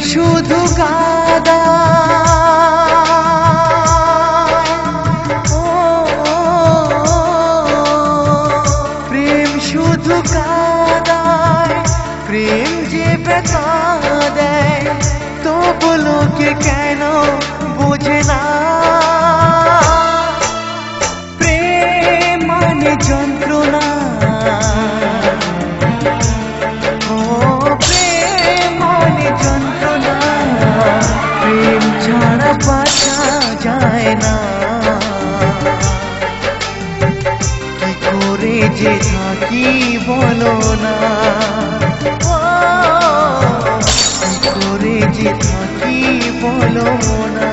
শুধু কাদা প্রেম শুধু কাদায় প্রেম যে ব্যথা দেয় তবু লোকে কেন বোঝে না প্রেম মানে যন্ত্রণা প্রেম মানে যন্ত্রণা প্রেম ছাড়া বাঁচা যায় না কি করে যে থাকি বলো না কি করে যে থাকি বলো না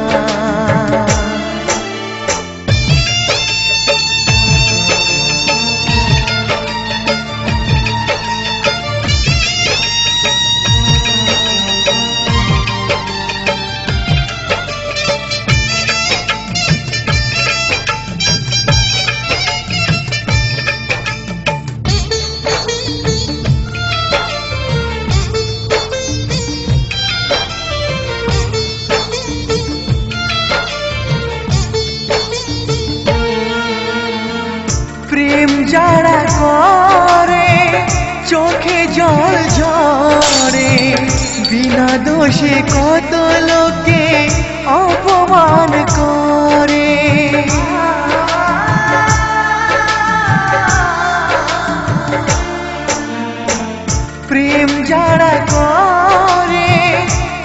প্রেম যারা করে চোখে জল ঝরে বিনা দোষে কত লোকে অপমান করে প্রেম যারা করে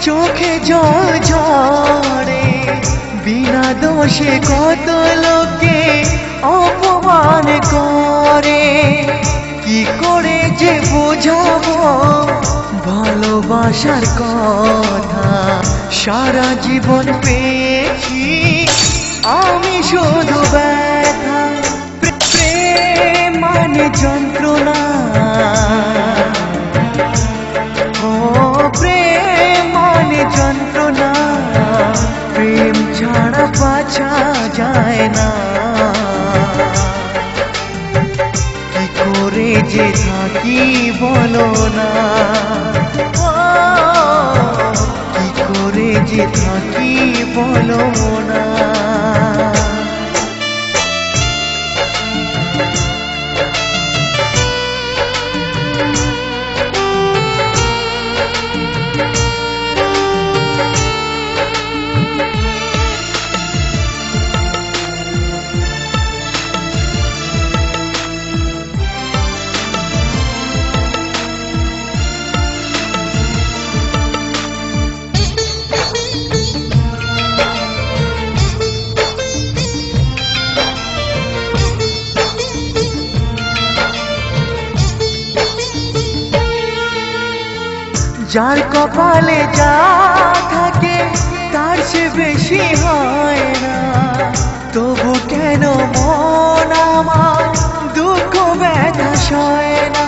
চোখে জল ঝরে বিনা দোষে কত লোকে অপমান করে কি করে যে বোঝাবো ভালোবাসার কথা সারা জীবন পেয়েছি আমি শুধু ব্যথা প্রেম মানে যন্ত্রণা প্রেম মানে যন্ত্রণা প্রেম ছাড়া বাঁচা যায় না কি করে যে থাকি বলো না কি করে যে থাকি বলো না যার কপালে যা থাকে তার সে বেশি হয় না তবু কেন মন আমার দুঃখ ব্যথা সয় না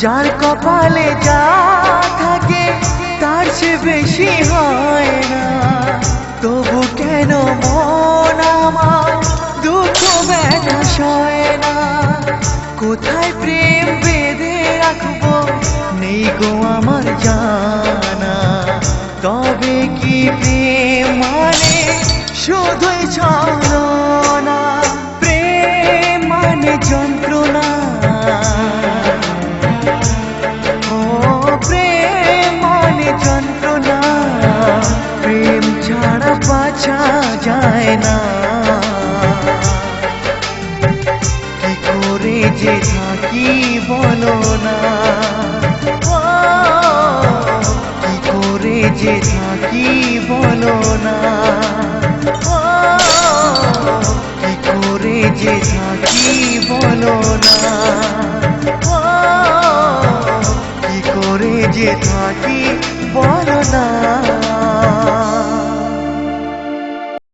যার কপালে যা থাকে তার সে বেশি হয় না তবু কেন মন আমার দুঃখ ব্যথা সয় না কোথায় প্রেম বেঁধে রাখবো নেই গো আমার জানা তবে কি প্রেম মানে শুধুই ছলনা প্রেম মানে যন্ত্রণা প্রেম মানে যন্ত্রণা প্রেম ছাড়া বাঁচা যায় না কি করে যে থাকি বলো না কি করে যে থাকি বলো না কি করে যে থাকি বলো না কি করে যে থাকি বলো না